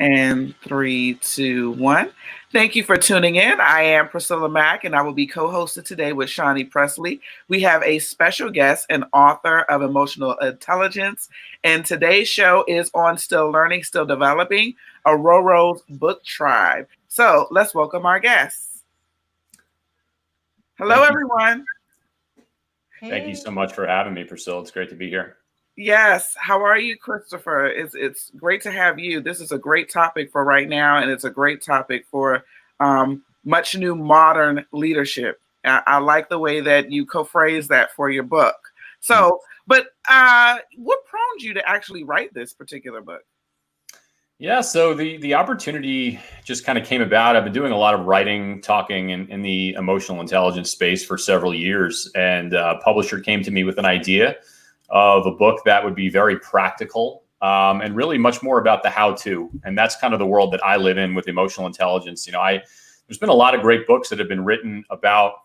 And three, two, one. Thank you for tuning in. I am Priscilla Mack, and I will be co-hosted today with Shawnee Presley. We have a special guest, an author of emotional intelligence, and today's show is on Still Learning, Still Developing, Ororo's Book Tribe. So let's welcome our guests. Hello, everyone. Thank you so much for having me, Priscilla. It's great to be here. Yes. How are you, Christopher? It's great to have you. This is a great topic for right now, and it's a great topic for much new modern leadership. I like the way that you co-phrase that for your book. So, but what prompted you to actually write this particular book? Yeah, so the opportunity just kind of came about. I've been doing a lot of writing, talking in the emotional intelligence space for several years, and a publisher came to me with an idea of a book that would be very practical and really much more about the how-to. And that's kind of the world that I live in with emotional intelligence. There's been a lot of great books that have been written about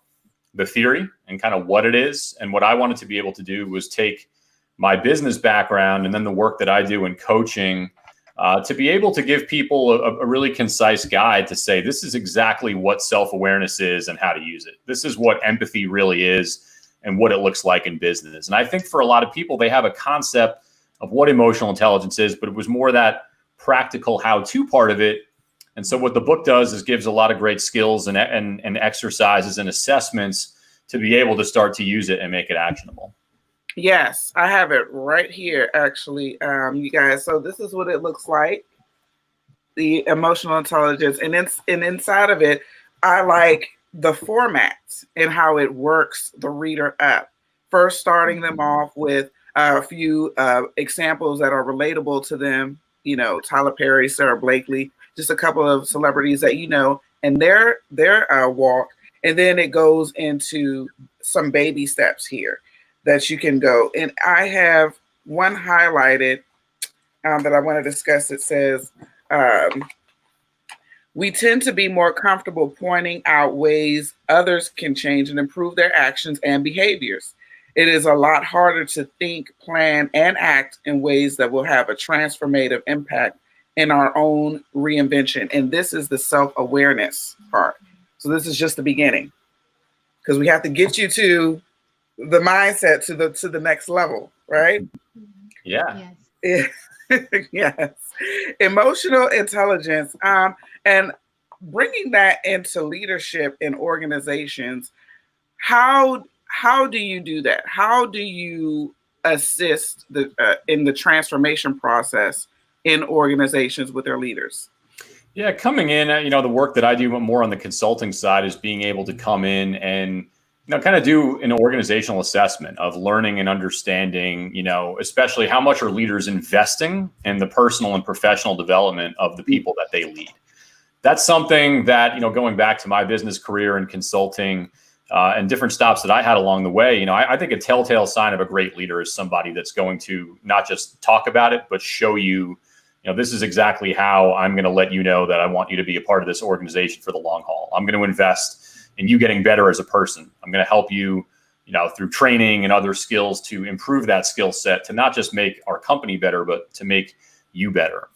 the theory and kind of what it is. And what I wanted to be able to do was take my business background and then the work that I do in coaching to be able to give people a really concise guide to say, this is exactly what self-awareness is and how to use it. This is what empathy really is and what it looks like in business. And I think for a lot of people, they have a concept of what emotional intelligence is, but it was more that practical how-to part of it. And so what the book does is gives a lot of great skills and exercises and assessments to be able to start to use it and make it actionable. Yes, I have it right here, actually, you guys. So this is what it looks like, the emotional intelligence. And inside of it, I like the format and how it works the reader up. First, starting them off with a few examples that are relatable to them. Tyler Perry, Sarah Blakely, just a couple of celebrities that and their walk. And then it goes into some baby steps here that you can go. And I have one highlighted that I want to discuss. It says, we tend to be more comfortable pointing out ways others can change and improve their actions and behaviors. It is a lot harder to think, plan, and act in ways that will have a transformative impact in our own reinvention. And this is the self-awareness part. So this is just the beginning, because we have to get you to the mindset to the next level, right? Yeah. Yes. Yes. Emotional intelligence, and bringing that into leadership in organizations. How do you do that? How do you assist in the transformation process in organizations with their leaders? Yeah, coming in, the work that I do more on the consulting side is being able to come in and kind of do an organizational assessment of learning and understanding, especially how much are leaders investing in the personal and professional development of the people that they lead. That's something that, going back to my business career and consulting and different stops that I had along the way, I think a telltale sign of a great leader is somebody that's going to not just talk about it, but show you, this is exactly how I'm going to let you know that I want you to be a part of this organization for the long haul. I'm going to invest in you getting better as a person. I'm going to help you, through training and other skills to improve that skill set to not just make our company better, but to make you better.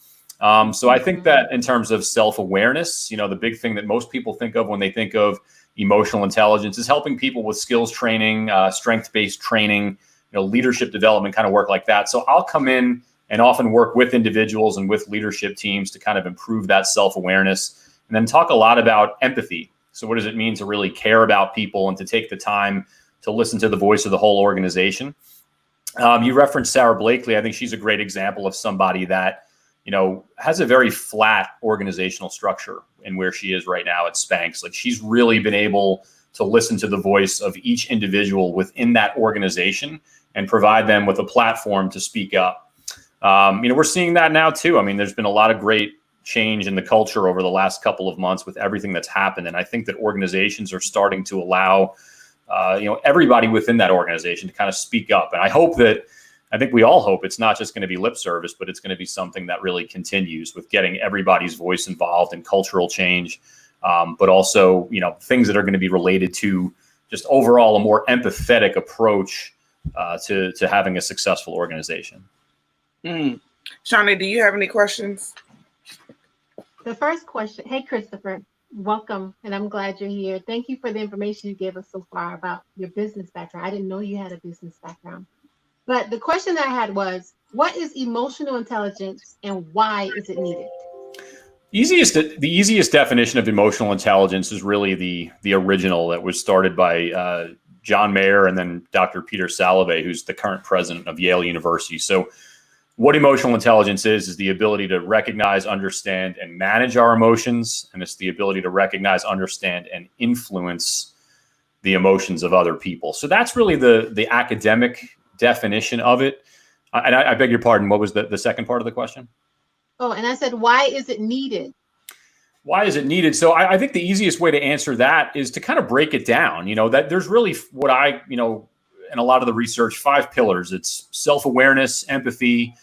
So I think that in terms of self-awareness, the big thing that most people think of when they think of emotional intelligence is helping people with skills training, strength-based training, leadership development kind of work like that. So I'll come in and often work with individuals and with leadership teams to kind of improve that self-awareness, and then talk a lot about empathy. So what does it mean to really care about people and to take the time to listen to the voice of the whole organization? You referenced Sarah Blakely. I think she's a great example of somebody that, has a very flat organizational structure in where she is right now at Spanx. Like, she's really been able to listen to the voice of each individual within that organization and provide them with a platform to speak up. We're seeing that now too. There's been a lot of great change in the culture over the last couple of months with everything that's happened. And I think that organizations are starting to allow, everybody within that organization to kind of speak up. And I think we all hope it's not just going to be lip service, but it's going to be something that really continues with getting everybody's voice involved in cultural change, but also, things that are going to be related to just overall a more empathetic approach to having a successful organization. Shawnee, do you have any questions? The first question, hey, Christopher, welcome, and I'm glad you're here. Thank you for the information you gave us so far about your business background. I didn't know you had a business background. But the question I had was, what is emotional intelligence and why is it needed? The easiest definition of emotional intelligence is really the original that was started by John Mayer and then Dr. Peter Salovey, who's the current president of Yale University. So what emotional intelligence is the ability to recognize, understand, and manage our emotions. And it's the ability to recognize, understand, and influence the emotions of other people. So that's really the academic definition of it. And I beg your pardon, what was the second part of the question? Oh, and I said, why is it needed? Why is it needed? So I think the easiest way to answer that is to kind of break it down. That there's really what in a lot of the research, 5 pillars. It's self-awareness, empathy,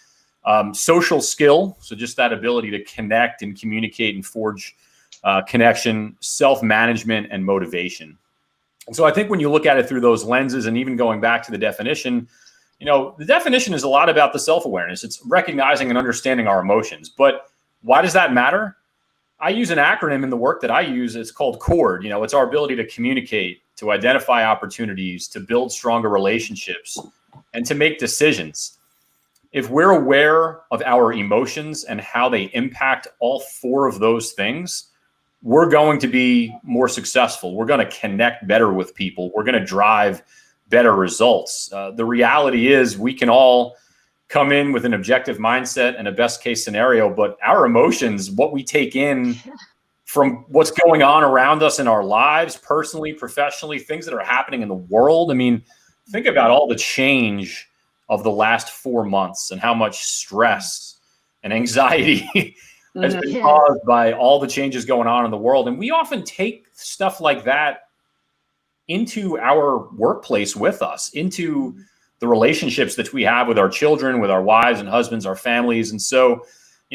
social skill. So just that ability to connect and communicate and forge connection, self-management, and motivation. And so I think when you look at it through those lenses, and even going back to the definition, the definition is a lot about the self-awareness. It's recognizing and understanding our emotions. But why does that matter? I use an acronym in the work that I use. It's called CORD. It's our ability to communicate, to identify opportunities, to build stronger relationships, and to make decisions. If we're aware of our emotions and how they impact all 4 of those things, we're going to be more successful. We're going to connect better with people. We're going to drive better results. The reality is we can all come in with an objective mindset and a best case scenario, but our emotions, what we take in from what's going on around us in our lives, personally, professionally, things that are happening in the world. I mean, think about all the change of the last 4 months and how much stress and anxiety has been caused by all the changes going on in the world. And we often take stuff like that into our workplace with us, into the relationships that we have with our children, with our wives and husbands, our families. And so,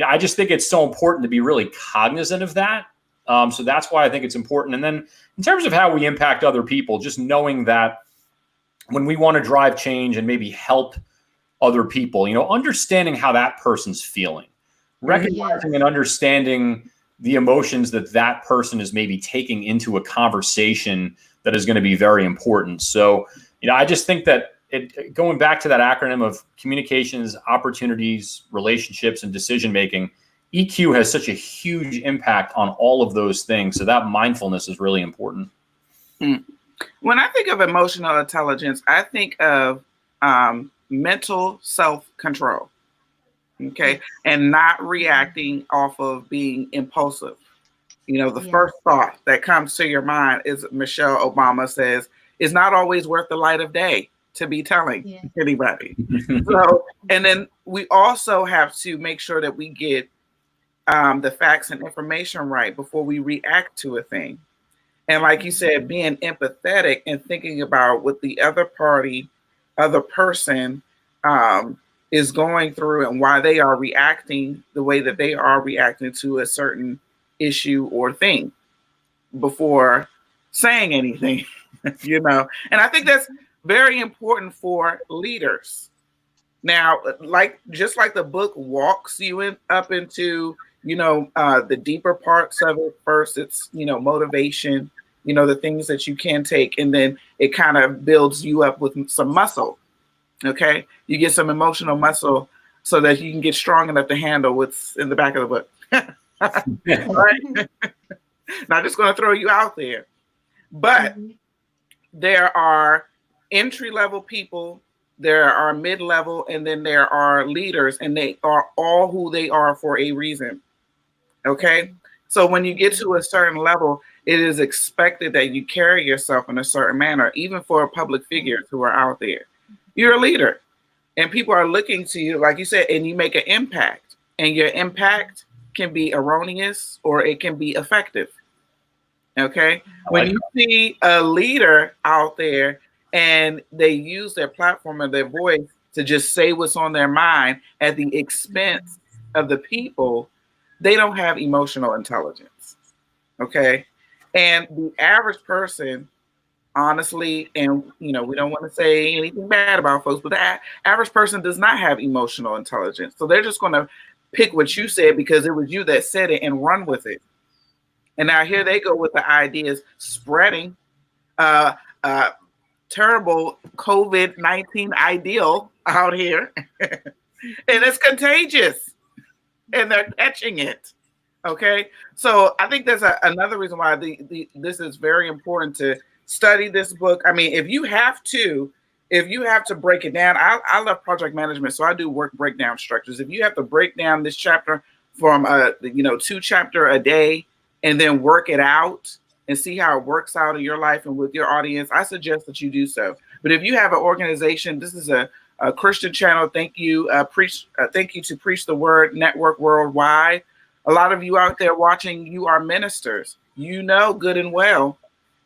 I just think it's so important to be really cognizant of that. So that's why I think it's important. And then in terms of how we impact other people, just knowing that when we want to drive change and maybe help other people, understanding how that person's feeling, recognizing and understanding the emotions that person is maybe taking into a conversation that is going to be very important. So, I just think that going back to that acronym of communications, opportunities, relationships, and decision-making, EQ has such a huge impact on all of those things. So that mindfulness is really important. When I think of emotional intelligence, I think of mental self-control. Okay. And not reacting off of being impulsive. The first thought that comes to your mind is Michelle Obama says, is not always worth the light of day to be telling anybody. So, and then we also have to make sure that we get the facts and information right before we react to a thing. And like you said, being empathetic and thinking about what the other person is going through and why they are reacting the way that they are reacting to a certain issue or thing before saying anything, And I think that's very important for leaders. Now, just like the book walks you up into, the deeper parts of it. First, it's, motivation, the things that you can take, and then it kind of builds you up with some muscle. Okay. You get some emotional muscle so that you can get strong enough to handle what's in the back of the book. Right? Not just going to throw you out there, but there are entry-level people, there are mid-level, and then there are leaders, and they are all who they are for a reason. Okay. So when you get to a certain level, it is expected that you carry yourself in a certain manner, even for public figures who are out there. You're a leader and people are looking to you, like you said, and you make an impact, and your impact can be erroneous or it can be effective. Okay. When you see a leader out there and they use their platform and their voice to just say what's on their mind at the expense of the people, they don't have emotional intelligence. Okay. And the average person, honestly, and we don't want to say anything bad about folks, but the average person does not have emotional intelligence. So they're just going to pick what you said because it was you that said it and run with it. And now here they go with the ideas spreading terrible COVID-19 ideal out here. And it's contagious. And they're catching it. Okay. So I think that's another reason why this is very important to study this book. I mean, if you have to break it down, I love project management, so I do work breakdown structures. If you have to break down this chapter from 2 chapter a day and then work it out and see how it works out in your life and with your audience, I suggest that you do so. But if you have an organization, this is a Christian channel. Thank you, thank you to Preach the Word Network Worldwide. A lot of you out there watching, you are ministers. You know good and well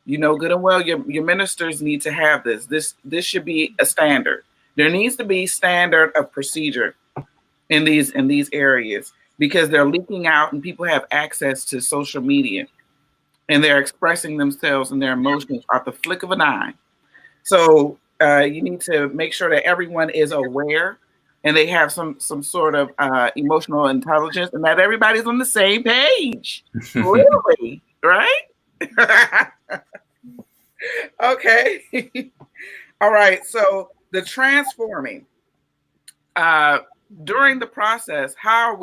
your ministers need to have this. This should be a standard. There needs to be standard of procedure in these areas because they're leaking out and people have access to social media and they're expressing themselves and their emotions at the flick of an eye. So you need to make sure that everyone is aware and they have some sort of emotional intelligence and that everybody's on the same page. Really, right? Okay. All right. So the transforming during the process, how are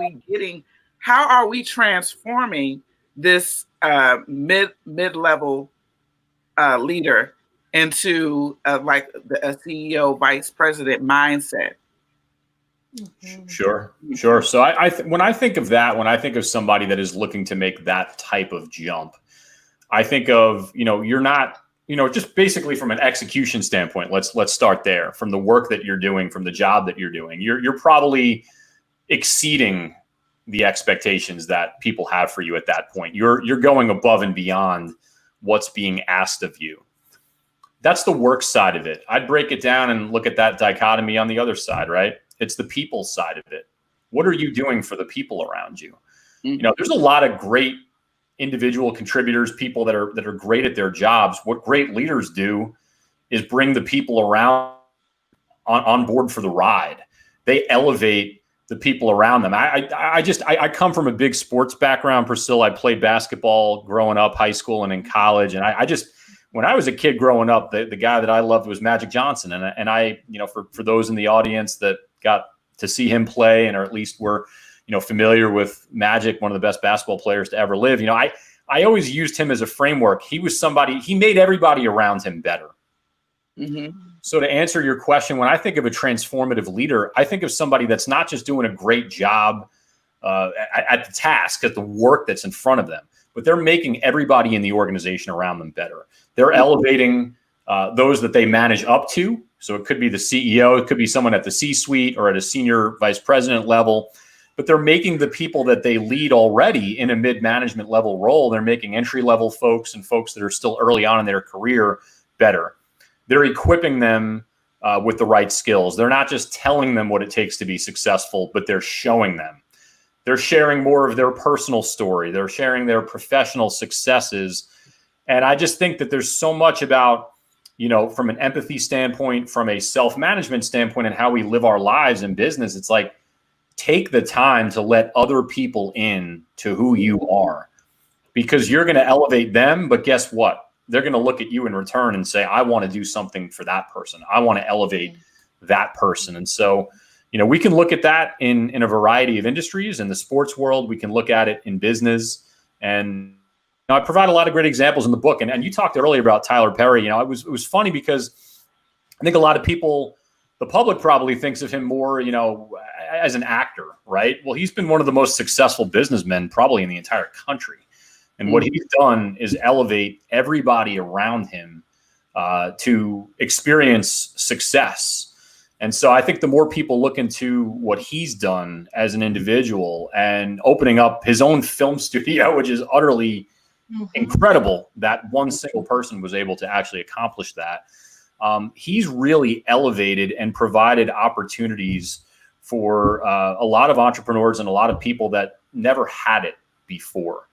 we transforming this mid-level leader into like a CEO vice president mindset? Sure. So when I think of that, when I think of somebody that is looking to make that type of jump, I think of, you're not, just basically from an execution standpoint, let's start there. From the work that you're doing, from the job that you're doing, you're probably exceeding the expectations that people have for you at that point. You're going above and beyond what's being asked of you. That's the work side of it. I'd break it down and look at that dichotomy on the other side, right? It's the people side of it. What are you doing for the people around you? Mm-hmm. There's a lot of great individual contributors, people that are great at their jobs. What great leaders do is bring the people around on board for the ride. They elevate the people around them. I come from a big sports background, Priscilla. I played basketball growing up, high school and in college. And when I was a kid growing up, the guy that I loved was Magic Johnson. And I, for those in the audience that got to see him play and or at least were, familiar with Magic, one of the best basketball players to ever live, I always used him as a framework. He made everybody around him better. Mm-hmm. So to answer your question, when I think of a transformative leader, I think of somebody that's not just doing a great job at the task, at the work that's in front of them, but they're making everybody in the organization around them better. They're elevating those that they manage up to. So it could be the CEO, it could be someone at the C-suite or at a senior vice president level, but they're making the people that they lead already in a mid-management level role. They're making entry-level folks and folks that are still early on in their career better. They're equipping them with the right skills. They're not just telling them what it takes to be successful, but they're showing them. They're sharing more of their personal story. They're sharing their professional successes. And I just think that there's so much about, from an empathy standpoint, from a self-management standpoint, and how we live our lives in business. It's like, take the time to let other people in to who you are, because you're going to elevate them. But guess what? They're going to look at you in return and say, I want to do something for that person. I want to elevate that person. And so, we can look at that in a variety of industries. In the sports world, we can look at it in business. And I provide a lot of great examples in the book. And you talked earlier about Tyler Perry. It was funny because I think a lot of people, the public probably thinks of him more, as an actor, right? Well, he's been one of the most successful businessmen probably in the entire country. And what he's done is elevate everybody around him to experience success. And so I think the more people look into what he's done as an individual and opening up his own film studio, which is utterly incredible that one single person was able to actually accomplish that. He's really elevated and provided opportunities for a lot of entrepreneurs and a lot of people that never had it before.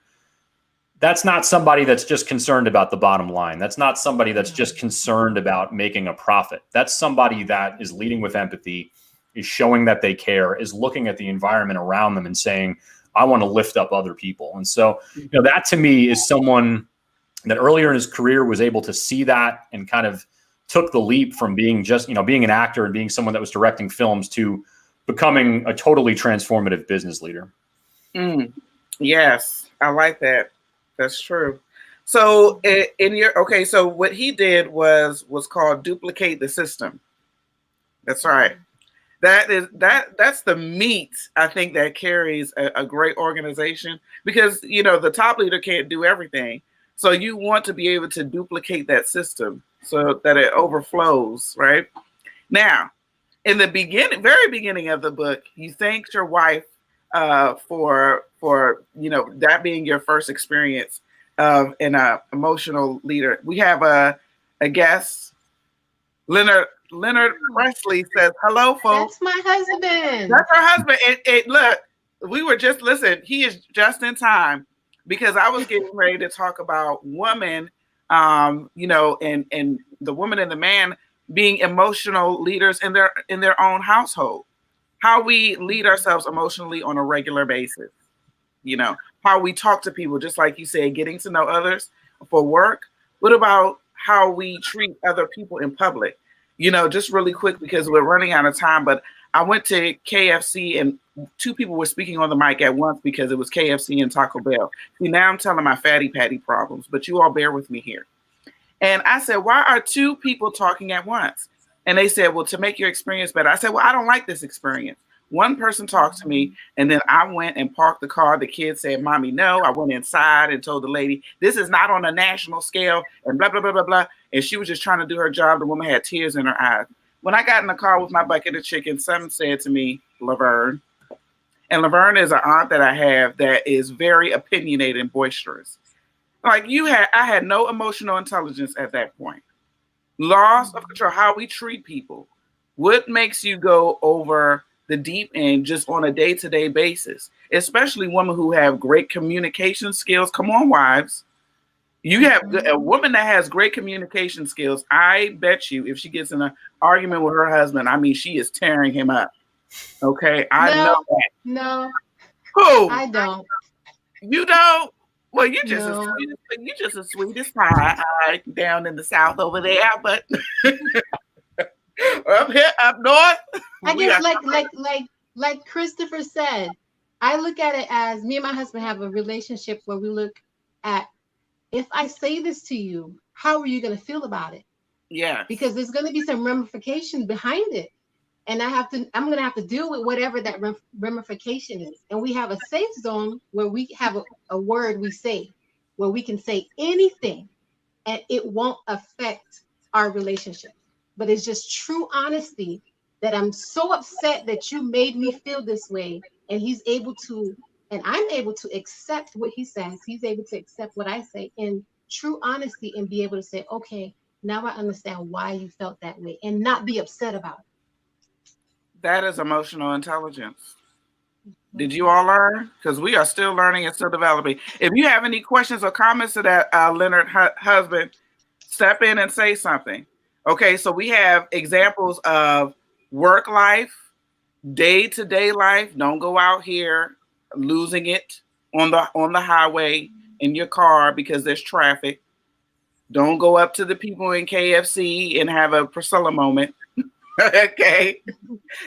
That's not somebody that's just concerned about the bottom line. That's not somebody that's just concerned about making a profit. That's somebody that is leading with empathy, is showing that they care, is looking at the environment around them and saying, I want to lift up other people. And so, that to me is someone that earlier in his career was able to see that and kind of took the leap from being just, being an actor and being someone that was directing films to becoming a totally transformative business leader. Yes, I like that. That's true. So so what he did was called duplicate the system. That's right. That's the meat, I think, that carries a great organization, because the top leader can't do everything. So you want to be able to duplicate that system so that it overflows, right? Now, in the very beginning of the book, you thanked your wife for that being your first experience of an emotional leader. We have a guest, Leonard Presley says, hello, folks. That's my husband. That's her husband. And look, we were just, listen, he is just in time, because I was getting ready to talk about women, and the woman and the man being emotional leaders in their own household, how we lead ourselves emotionally on a regular basis, how we talk to people, just like you said, getting to know others for work. What about how we treat other people in public? Just really quick, because we're running out of time, but I went to KFC and two people were speaking on the mic at once because it was KFC and Taco Bell. See, now I'm telling my fatty patty problems, but you all bear with me here. And I said, why are two people talking at once? And they said, well, to make your experience better. I said, well, I don't like this experience. One person talked to me, and then I went and parked the car. The kid said, Mommy, no. I went inside and told the lady, this is not on a national scale, and blah, blah, blah, blah, blah. And she was just trying to do her job. The woman had tears in her eyes. When I got in the car with my bucket of chicken, someone said to me, Laverne. And Laverne is an aunt that I have that is very opinionated and boisterous. Like I had no emotional intelligence at that point. Loss of control, how we treat people. What makes you go over the deep end just on a day-to-day basis, especially women who have great communication skills. Come on, wives. You have a woman that has great communication skills. I bet you if she gets in an argument with her husband, she is tearing him up. Okay. I know that. No. Who? I don't. You don't? Well, you're just as sweet as pie down in the South over there, but up here, up north. I guess like Christopher said, I look at it as me and my husband have a relationship where we look at, if I say this to you, how are you going to feel about it? Yeah. Because there's going to be some ramification behind it. And I'm going to have to deal with whatever that ramification is. And we have a safe zone where we have a word we say, where we can say anything and it won't affect our relationship. But it's just true honesty that I'm so upset that you made me feel this way. And I'm able to accept what he says. He's able to accept what I say in true honesty and be able to say, okay, now I understand why you felt that way and not be upset about it. That is emotional intelligence. Did you all learn? Because we are still learning and still developing. If you have any questions or comments to that, Leonard husband, step in and say something. Okay, so we have examples of work life, day-to-day life. Don't go out here losing it on the highway in your car because there's traffic. Don't go up to the people in KFC and have a Priscilla moment. Okay,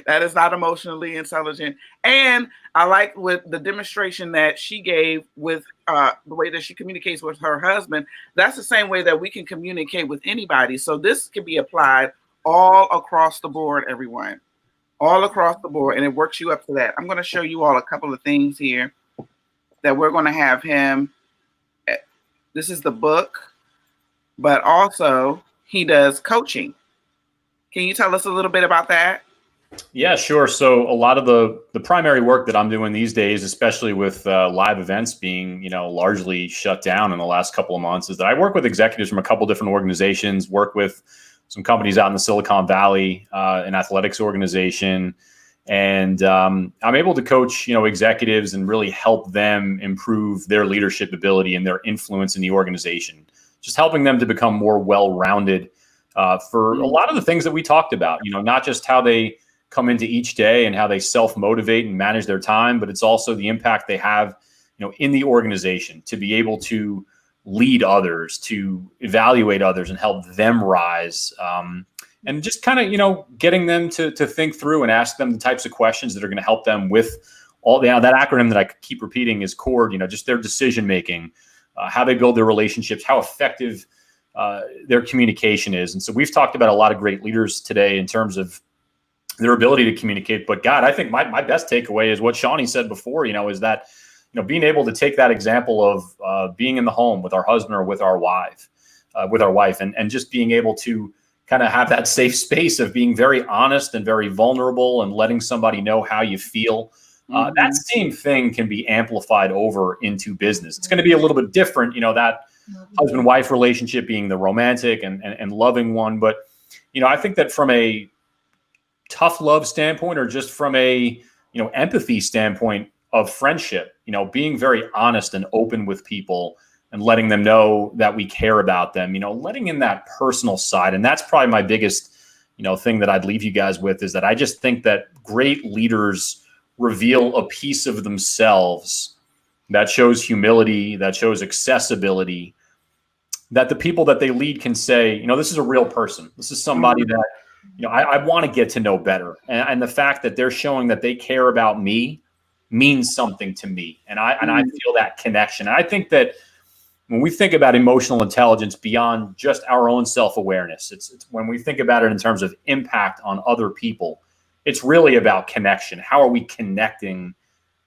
that is not emotionally intelligent. And I like with the demonstration that she gave with the way that she communicates with her husband. That's the same way that we can communicate with anybody. So this can be applied all across the board, everyone, all across the board, and it works you up to that. I'm going to show you all a couple of things here that we're going to have him. This is the book, but also he does coaching. Can you tell us a little bit about that? Yeah, sure. So a lot of the primary work that I'm doing these days, especially with live events being, largely shut down in the last couple of months, is that I work with executives from a couple different organizations, work with some companies out in the Silicon Valley, an athletics organization. And I'm able to coach, executives and really help them improve their leadership ability and their influence in the organization, just helping them to become more well-rounded for a lot of the things that we talked about, not just how they come into each day and how they self-motivate and manage their time, but it's also the impact they have, in the organization to be able to lead others, to evaluate others and help them rise. And just kind of, getting them to think through and ask them the types of questions that are going to help them with all that acronym that I keep repeating is CORD, just their decision-making, how they build their relationships, how effective their communication is. And so we've talked about a lot of great leaders today in terms of their ability to communicate. But God, I think my best takeaway is what Shawnee said before, is that, being able to take that example of being in the home with our husband or with our wife, and just being able to kind of have that safe space of being very honest and very vulnerable and letting somebody know how you feel. That same thing can be amplified over into business. It's going to be a little bit different, that husband-wife relationship being the romantic and loving one. But, I think that from a tough love standpoint, or just from a, empathy standpoint of friendship, being very honest and open with people and letting them know that we care about them, letting in that personal side. And that's probably my biggest, thing that I'd leave you guys with, is that I just think that great leaders reveal a piece of themselves that shows humility, that shows accessibility, that the people that they lead can say, this is a real person. This is somebody that, I want to get to know better. And the fact that they're showing that they care about me means something to me. And I feel that connection. And I think that when we think about emotional intelligence beyond just our own self-awareness, it's when we think about it in terms of impact on other people, it's really about connection. How are we connecting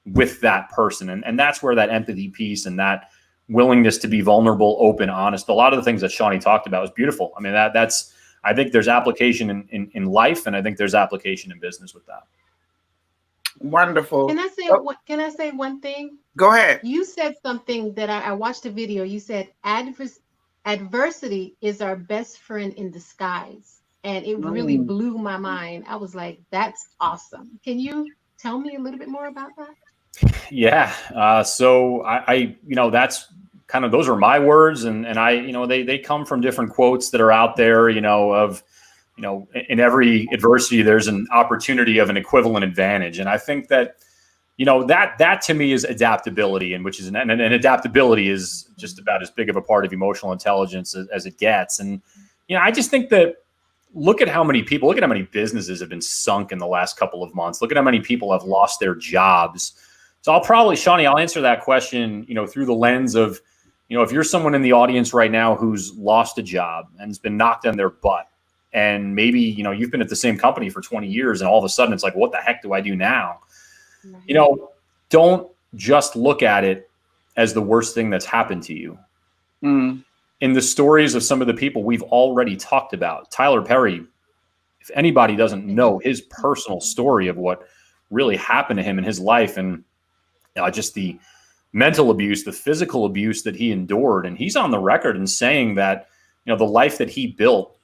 with that person? And that's where that empathy piece and that willingness to be vulnerable, open, honest, a lot of the things that Shawnee talked about was beautiful. I mean, that's, I think there's application in life, and I think there's application in business with that. Wonderful. Can I say one thing? Go ahead. You said something that I watched a video. You said adversity is our best friend in disguise. And it really blew my mind. I was like, that's awesome. Can you tell me a little bit more about that? Yeah. So I that's kind of, those are my words. And I, they come from different quotes that are out there, of, in every adversity, there's an opportunity of an equivalent advantage. And I think that, that to me is adaptability, and which is, and adaptability is just about as big of a part of emotional intelligence as it gets. And, I just think that, look at how many businesses have been sunk in the last couple of months. Look at how many people have lost their jobs. So Shawnee, I'll answer that question, through the lens of, if you're someone in the audience right now who's lost a job and has been knocked on their butt, and maybe, you've been at the same company for 20 years and all of a sudden it's like, what the heck do I do now? Right. Don't just look at it as the worst thing that's happened to you. In the stories of some of the people we've already talked about, Tyler Perry, if anybody doesn't know his personal story of what really happened to him in his life, and just the mental abuse, the physical abuse that he endured. And he's on the record in saying that, the life that he built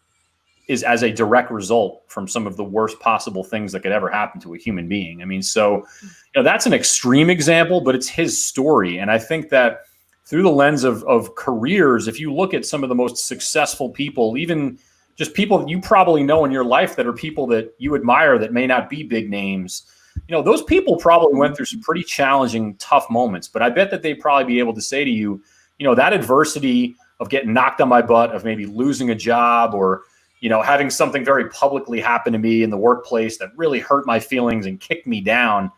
is as a direct result from some of the worst possible things that could ever happen to a human being. I mean, so, that's an extreme example, but it's his story. And I think that through the lens of careers, if you look at some of the most successful people, even just people you probably know in your life that are people that you admire that may not be big names, those people probably went through some pretty challenging, tough moments. But I bet that they'd probably be able to say to you, that adversity of getting knocked on my butt, of maybe losing a job, or, having something very publicly happen to me in the workplace that really hurt my feelings and kicked me down,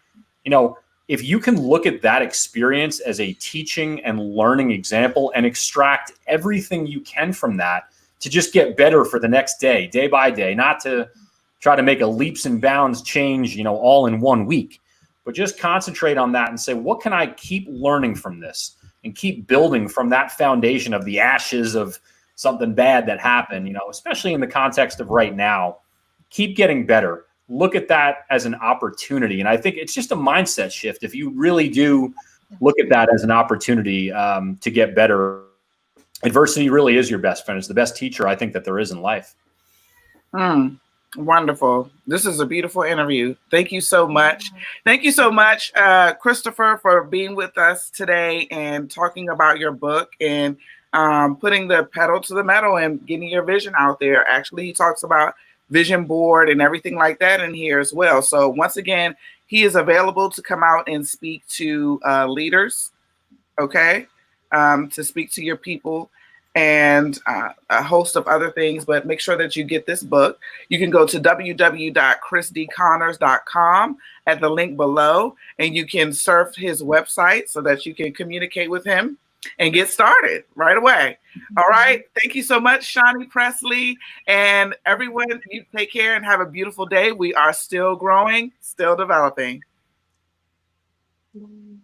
if you can look at that experience as a teaching and learning example and extract everything you can from that to just get better for the next day, day by day, not to try to make a leaps and bounds change, all in 1 week, but just concentrate on that and say, what can I keep learning from this and keep building from that foundation of the ashes of something bad that happened, especially in the context of right now. Keep getting better. Look at that as an opportunity. And I think it's just a mindset shift. If you really do look at that as an opportunity to get better, adversity really is your best friend. It's the best teacher I think that there is in life. Wonderful. This is a beautiful interview. Thank you so much. Thank you so much, Christopher, for being with us today and talking about your book and putting the pedal to the metal and getting your vision out there. Actually, he talks about vision board and everything like that in here as well. So once again, he is available to come out and speak to leaders, okay, to speak to your people and a host of other things. But make sure that you get this book. You can go to www.chrisdconnors.com at the link below, and you can surf his website so that you can communicate with him and get started right away. All right. Thank you so much, Shawnee Presley. And everyone, you take care and have a beautiful day. We are still growing, still developing. Mm.